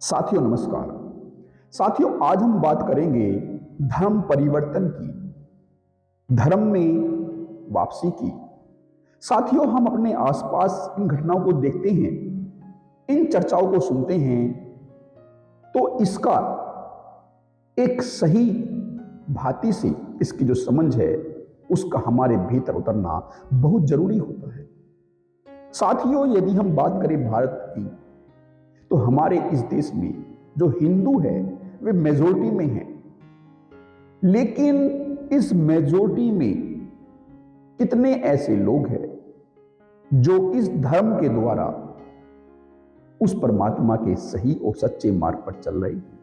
साथियों नमस्कार। साथियों आज हम बात करेंगे धर्म परिवर्तन की, धर्म में वापसी की। साथियों हम अपने आसपास इन घटनाओं को देखते हैं, इन चर्चाओं को सुनते हैं, तो इसका एक सही भांति से इसकी जो समझ है उसका हमारे भीतर उतरना बहुत जरूरी होता है। साथियों यदि हम बात करें भारत की, तो हमारे इस देश में जो हिंदू है वे मेजोरिटी में हैं, लेकिन इस मेजोरिटी में कितने ऐसे लोग हैं जो इस धर्म के द्वारा उस परमात्मा के सही और सच्चे मार्ग पर चल रहे हैं,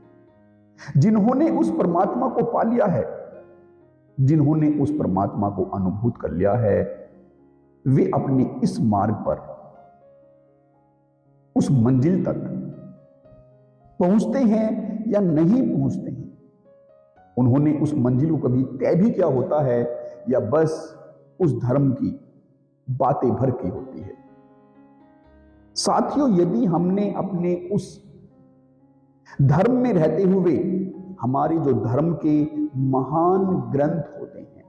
जिन्होंने उस परमात्मा को पा लिया है, जिन्होंने उस परमात्मा को अनुभूत कर लिया है, वे अपने इस मार्ग पर उस मंजिल तक पहुंचते हैं या नहीं पहुंचते हैं। उन्होंने उस मंजिल को कभी तय भी किया होता है या बस उस धर्म की बातें भर की होती है। साथियों यदि हमने अपने उस धर्म में रहते हुए हमारी जो धर्म के महान ग्रंथ होते हैं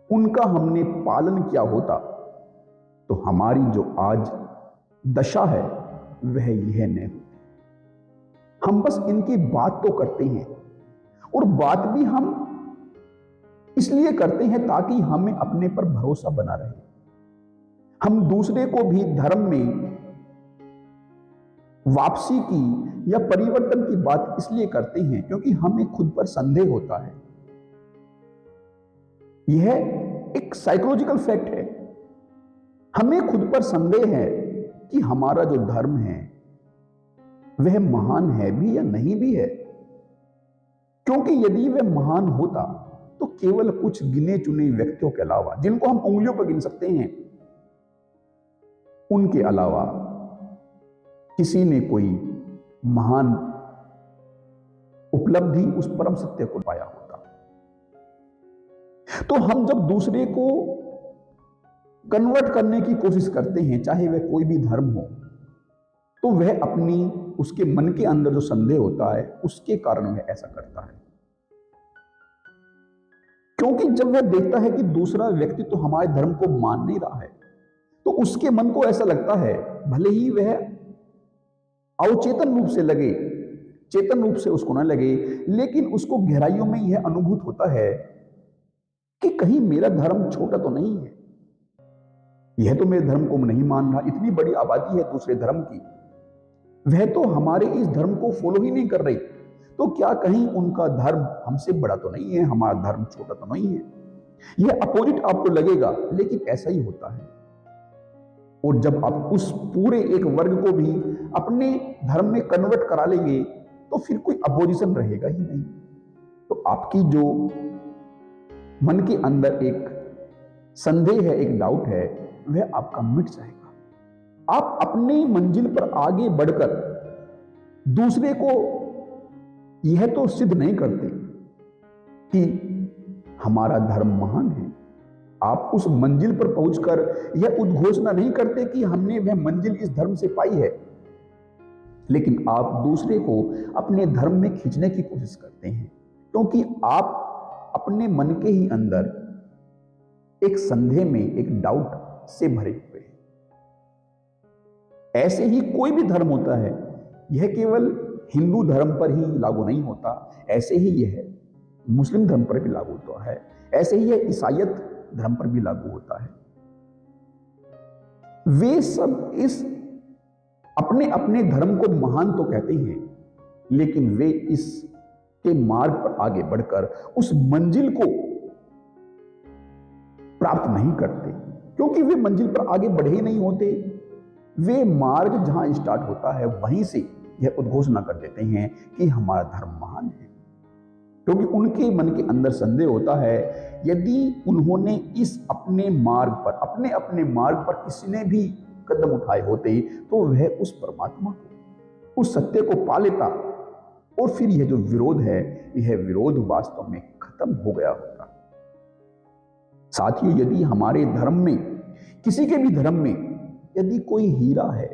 उनका हमने पालन किया होता, तो हमारी जो आज दशा है वह यह नहीं होती। हम बस इनकी बात तो करते हैं, और बात भी हम इसलिए करते हैं ताकि हमें अपने पर भरोसा बना रहे। हम दूसरे को भी धर्म में वापसी की या परिवर्तन की बात इसलिए करते हैं क्योंकि हमें खुद पर संदेह होता है। यह एक साइकोलॉजिकल फैक्ट है। हमें खुद पर संदेह है कि हमारा जो धर्म है वह महान है भी या नहीं भी है, क्योंकि यदि वह महान होता तो केवल कुछ गिने चुने व्यक्तियों के अलावा, जिनको हम उंगलियों पर गिन सकते हैं, उनके अलावा किसी ने कोई महान उपलब्धि उस परम सत्य को पाया होता। तो हम जब दूसरे को कन्वर्ट करने की कोशिश करते हैं, चाहे वह कोई भी धर्म हो, तो वह अपनी उसके मन के अंदर जो संदेह होता है उसके कारण वह ऐसा करता है। क्योंकि जब वह देखता है कि दूसरा व्यक्ति तो हमारे धर्म को मान नहीं रहा है, तो उसके मन को ऐसा लगता है, भले ही वह अवचेतन रूप से लगे, चेतन रूप से उसको न लगे, लेकिन उसको गहराइयों में यह अनुभूत होता है कि कहीं मेरा धर्म छोटा तो नहीं है, यह तो मेरे धर्म को नहीं मान रहा। इतनी बड़ी आबादी है दूसरे धर्म की, वह तो हमारे इस धर्म को फॉलो ही नहीं कर रही, तो क्या कहीं उनका धर्म हमसे बड़ा तो नहीं है, हमारा धर्म छोटा तो नहीं है। यह अपोजिट आपको लगेगा, लेकिन ऐसा ही होता है। और जब आप उस पूरे एक वर्ग को भी अपने धर्म में कन्वर्ट करा लेंगे तो फिर कोई अपोजिशन रहेगा ही नहीं। तो आपकी जो मन के अंदर एक संदेह है, एक डाउट है, वह आपका मिट जाएगा। आप अपनी मंजिल पर आगे बढ़कर दूसरे को यह तो सिद्ध नहीं करते कि हमारा धर्म महान है। आप उस मंजिल पर पहुंचकर यह उद्घोषणा नहीं करते कि हमने वह मंजिल इस धर्म से पाई है, लेकिन आप दूसरे को अपने धर्म में खींचने की कोशिश करते हैं, क्योंकि आप अपने मन के ही अंदर एक संदेह में, एक डाउट से भरे हुए हैं। ऐसे ही कोई भी धर्म होता है, यह केवल हिंदू धर्म पर ही लागू नहीं होता, ऐसे ही यह मुस्लिम धर्म पर भी लागू होता है, ऐसे ही यह ईसाईयत धर्म पर भी लागू होता है। वे सब इस अपने अपने धर्म को महान तो कहते हैं, लेकिन वे इस के मार्ग पर आगे बढ़कर उस मंजिल को प्राप्त नहीं करते, क्योंकि वे मंजिल पर आगे बढ़े ही नहीं होते। वे मार्ग जहां स्टार्ट होता है वहीं से यह उद्घोषणा कर देते हैं कि हमारा धर्म महान है, क्योंकि उनके मन के अंदर संदेह होता है, यदि उन्होंने इस अपने मार्ग पर, अपने अपने मार्ग पर किसी ने भी कदम उठाए होते तो वह उस परमात्मा को, उस सत्य को पा लेता, और फिर यह जो विरोध है, यह विरोध वास्तव में खत्म हो गया होता। साथियों यदि हमारे धर्म में, किसी के भी धर्म में यदि कोई हीरा है,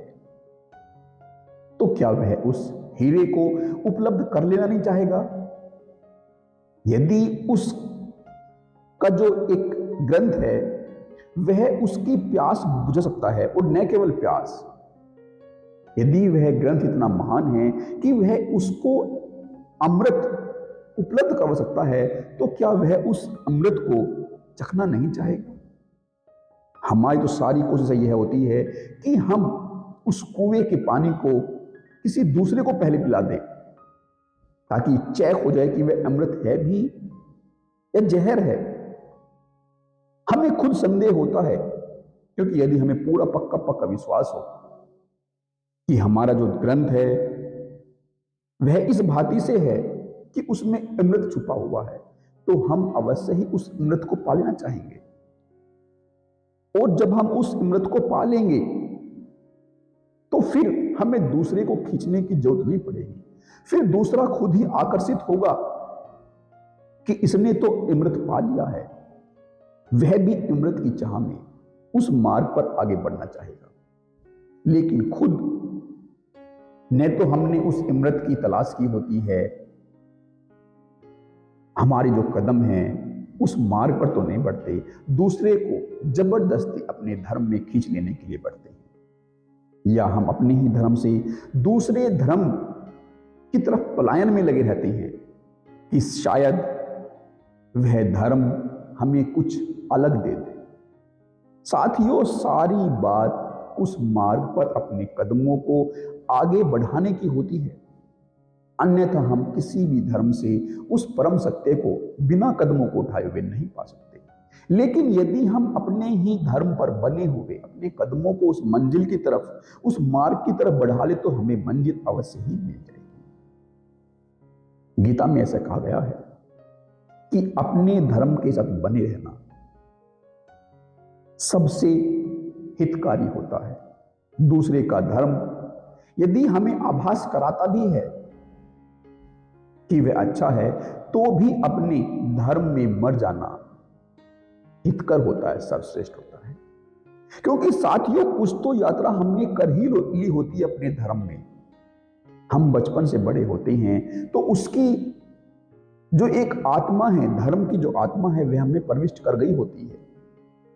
तो क्या वह उस हीरे को उपलब्ध कर लेना नहीं चाहेगा? यदि उसका जो एक ग्रंथ है वह उसकी प्यास बुझा सकता है, और न केवल प्यास, यदि वह ग्रंथ इतना महान है कि वह उसको अमृत उपलब्ध करवा सकता है, तो क्या वह उस अमृत को चखना नहीं चाहेगा? हमारी तो सारी कोशिश यह होती है कि हम उस कुएं के पानी को किसी दूसरे को पहले पिला दें, ताकि चेक हो जाए कि वह अमृत है भी या जहर है। हमें खुद संदेह होता है, क्योंकि यदि हमें पूरा पक्का पक्का विश्वास हो कि हमारा जो ग्रंथ है वह इस भांति से है कि उसमें अमृत छुपा हुआ है, तो हम अवश्य ही उस अमृत को पा लेना चाहेंगे। और जब हम उस अमृत को पा लेंगे तो फिर हमें दूसरे को खींचने की जरूरत नहीं पड़ेगी। फिर दूसरा खुद ही आकर्षित होगा कि इसने तो अमृत पा लिया है, वह भी अमृत की चाह में उस मार्ग पर आगे बढ़ना चाहेगा। लेकिन खुद न तो हमने उस अमृत की तलाश की होती है, हमारे जो कदम हैं उस मार्ग पर तो नहीं बढ़ते, दूसरे को जबरदस्ती अपने धर्म में खींच लेने के लिए बढ़ते हैं। या हम अपने ही धर्म से दूसरे धर्म की तरफ पलायन में लगे रहते हैं कि शायद वह धर्म हमें कुछ अलग दे दे। साथियों, सारी बात उस मार्ग पर अपने कदमों को आगे बढ़ाने की होती है, अन्यथा हम किसी भी धर्म से उस परम सत्य को बिना कदमों को उठाए हुए नहीं पा सकते। लेकिन यदि हम अपने ही धर्म पर बने हुए अपने कदमों को उस मंजिल की तरफ, उस मार्ग की तरफ बढ़ा ले, तो हमें मंजिल अवश्य ही मिल जाएगी। गीता में ऐसा कहा गया है कि अपने धर्म के साथ बने रहना सबसे हितकारी होता है। दूसरे का धर्म यदि हमें आभास कराता भी है कि वह अच्छा है, तो भी अपने धर्म में मर जाना हितकर होता है, सर्वश्रेष्ठ होता है। क्योंकि साथियों, कुछ तो यात्रा हमने कर ही ली होती है अपने धर्म में। हम बचपन से बड़े होते हैं तो उसकी जो एक आत्मा है, धर्म की जो आत्मा है, वह हमें प्रविष्ट कर गई होती है।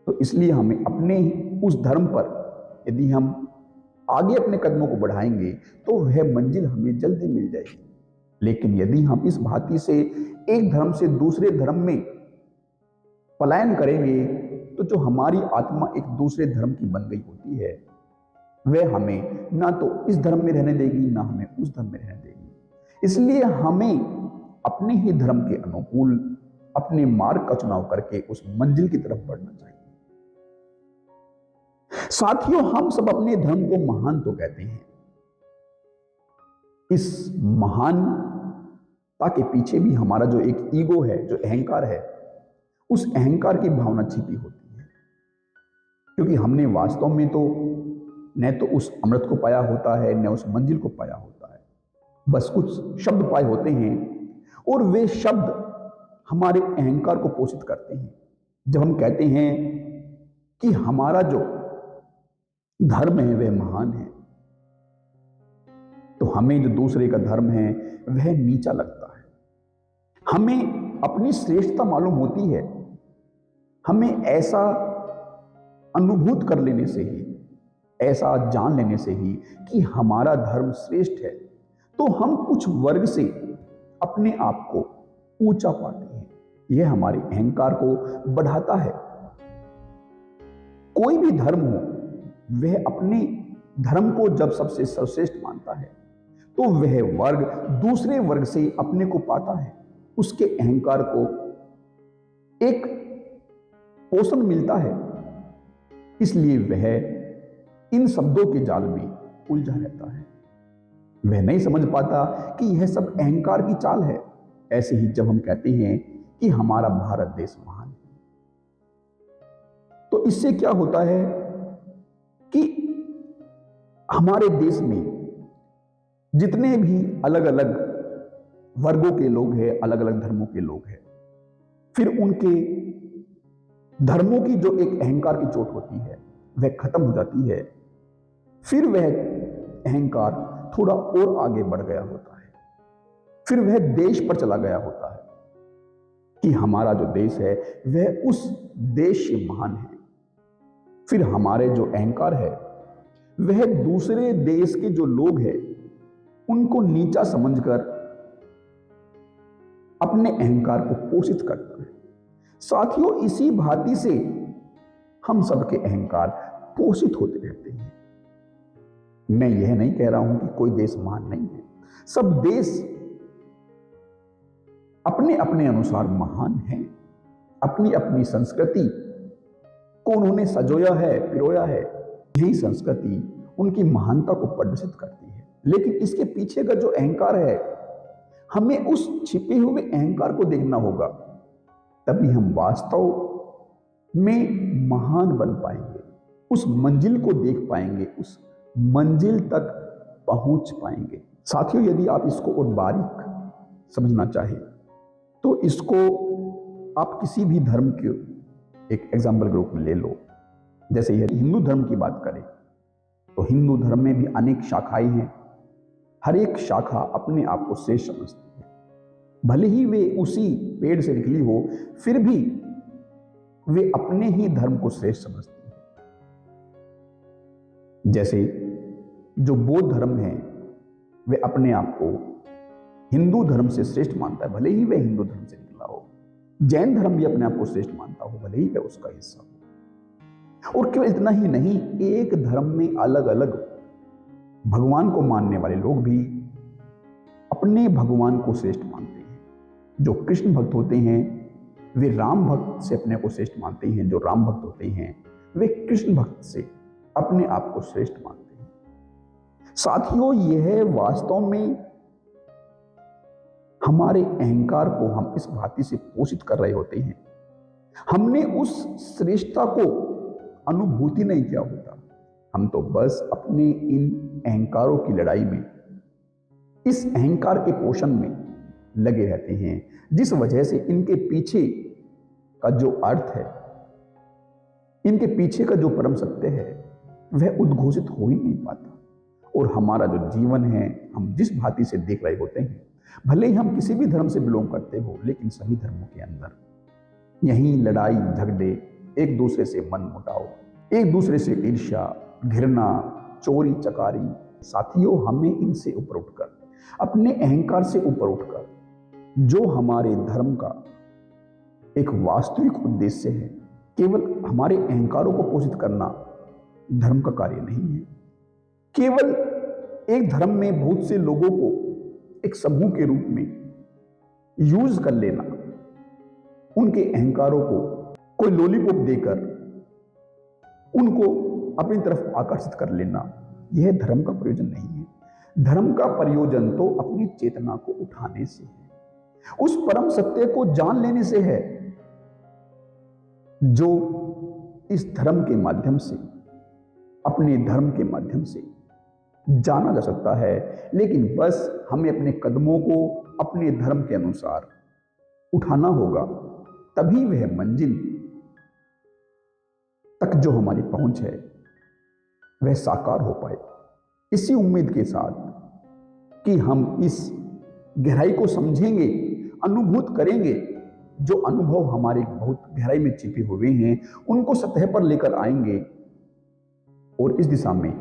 तो इसलिए हमें अपने उस धर्म पर यदि हम आगे अपने कदमों को बढ़ाएंगे तो वह मंजिल हमें जल्दी मिल जाएगी। लेकिन यदि हम इस भांति से एक धर्म से दूसरे धर्म में पलायन करेंगे, तो जो हमारी आत्मा एक दूसरे धर्म की बन गई होती है, वह हमें ना तो इस धर्म में रहने देगी, ना हमें उस धर्म में रहने देगी। इसलिए हमें अपने ही धर्म के अनुकूल अपने मार्ग का चुनाव करके उस मंजिल की तरफ बढ़ना चाहिए। साथियों, हम सब अपने धर्म को महान तो कहते हैं, इस महानता के पीछे भी हमारा जो एक ईगो है, जो अहंकार है, उस अहंकार की भावना छिपी होती है। क्योंकि हमने वास्तव में तो न तो उस अमृत को पाया होता है, न उस मंजिल को पाया होता है, बस कुछ शब्द पाए होते हैं, और वे शब्द हमारे अहंकार को पोषित करते हैं। जब हम कहते हैं कि हमारा जो धर्म है वह महान है, तो हमें जो दूसरे का धर्म है वह नीचा लगता है। हमें अपनी श्रेष्ठता मालूम होती है। हमें ऐसा अनुभूत कर लेने से ही, ऐसा जान लेने से ही कि हमारा धर्म श्रेष्ठ है, तो हम कुछ वर्ग से अपने आप को ऊंचा पाते हैं। यह हमारे अहंकार को बढ़ाता है। कोई भी धर्म हो, वह अपने धर्म को जब सबसे सर्वश्रेष्ठ मानता है, तो वह वर्ग दूसरे वर्ग से अपने को पाता है, उसके अहंकार को एक पोषण मिलता है। इसलिए वह इन शब्दों के जाल में उलझा रहता है। वह नहीं समझ पाता कि यह सब अहंकार की चाल है। ऐसे ही जब हम कहते हैं कि हमारा भारत देश महान है, तो इससे क्या होता है कि हमारे देश में जितने भी अलग अलग वर्गों के लोग हैं, अलग अलग धर्मों के लोग हैं, फिर उनके धर्मों की जो एक अहंकार की चोट होती है वह खत्म हो जाती है। फिर वह अहंकार थोड़ा और आगे बढ़ गया होता है, फिर वह देश पर चला गया होता है कि हमारा जो देश है वह उस देश से महान है। फिर हमारे जो अहंकार है वह दूसरे देश के जो लोग हैं उनको नीचा समझकर अपने अहंकार को पोषित करता है। साथियों, इसी भांति से हम सबके अहंकार पोषित होते रहते हैं। मैं यह नहीं कह रहा हूं कि कोई देश महान नहीं है, सब देश अपने अपने अनुसार महान हैं। अपनी अपनी संस्कृति को उन्होंने सजोया है, पिरोया है। यही संस्कृति उनकी महानता को प्रदर्शित करती है। लेकिन इसके पीछे का जो अहंकार है, हमें उस छिपे हुए अहंकार को देखना होगा, तभी हम वास्तव में महान बन पाएंगे, उस मंजिल को देख पाएंगे, उस मंजिल तक पहुंच पाएंगे। साथियों, यदि आप इसको और बारीक समझना चाहें तो इसको आप किसी भी धर्म के एक एग्जाम्पल के रूप में ले लो। जैसे यदि हिंदू धर्म की बात करें तो हिंदू धर्म में भी अनेक शाखाएं हैं। हर एक शाखा अपने आप को श्रेष्ठ समझती है, भले ही वे उसी पेड़ से निकली हो, फिर भी वे अपने ही धर्म को श्रेष्ठ समझती है। जैसे जो बौद्ध धर्म है वे अपने आप को हिंदू धर्म से श्रेष्ठ मानता है, भले ही वह हिंदू धर्म से निकला हो। जैन धर्म भी अपने आप को श्रेष्ठ मानता हो, भले ही वह उसका हिस्सा हो। और केवल इतना ही नहीं, एक धर्म में अलग अलग भगवान को मानने वाले लोग भी अपने भगवान को श्रेष्ठ मानते हैं। जो कृष्ण भक्त होते हैं वे राम भक्त से अपने को श्रेष्ठ मानते हैं, जो राम भक्त होते हैं वे कृष्ण भक्त से अपने आप को श्रेष्ठ मानते हैं। साथियों, यह वास्तव में हमारे अहंकार को हम इस भांति से पोषित कर रहे होते हैं। हमने उस श्रेष्ठता को अनुभूति नहीं किया होता, हम तो बस अपने इन अहंकारों की लड़ाई में, इस अहंकार के पोषण में लगे रहते हैं, जिस वजह से इनके पीछे का जो अर्थ है, इनके पीछे का जो परम सत्य है वह उद्घोषित हो ही नहीं पाता। और हमारा जो जीवन है, हम जिस भांति से देख रहे होते हैं, भले ही हम किसी भी धर्म से बिलोंग करते हो, लेकिन सभी धर्मों के अंदर यही लड़ाई झगड़े, एक दूसरे से मन मुटाव, एक दूसरे से ईर्ष्या, घृणा, चोरी चकारी। साथियों, हमें इनसे ऊपर उठकर, अपने अहंकार से ऊपर उठकर, जो हमारे धर्म का एक वास्तविक उद्देश्य है, केवल हमारे अहंकारों को पोषित करना धर्म का कार्य नहीं है। केवल एक धर्म में बहुत से लोगों को एक समूह के रूप में यूज कर लेना, उनके अहंकारों को कोई लॉलीपॉप देकर उनको अपनी तरफ आकर्षित कर लेना, यह धर्म का प्रयोजन नहीं है। धर्म का प्रयोजन तो अपनी चेतना को उठाने से है, उस परम सत्य को जान लेने से है, जो इस धर्म के माध्यम से, अपने धर्म के माध्यम से जाना जा सकता है। लेकिन बस हमें अपने कदमों को अपने धर्म के अनुसार उठाना होगा, तभी वह मंजिल तक जो हमारी पहुंच है वह साकार हो पाए। इसी उम्मीद के साथ कि हम इस गहराई को समझेंगे, अनुभूत करेंगे, जो अनुभव हमारे बहुत गहराई में छिपे हुए हैं उनको सतह पर लेकर आएंगे और इस दिशा में,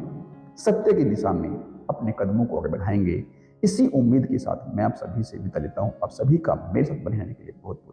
सत्य की दिशा में अपने कदमों को आगे बढ़ाएंगे। इसी उम्मीद के साथ मैं आप सभी से विदा लेता हूं। आप सभी का मेरे साथ बने रहने के लिए बहुत बहुत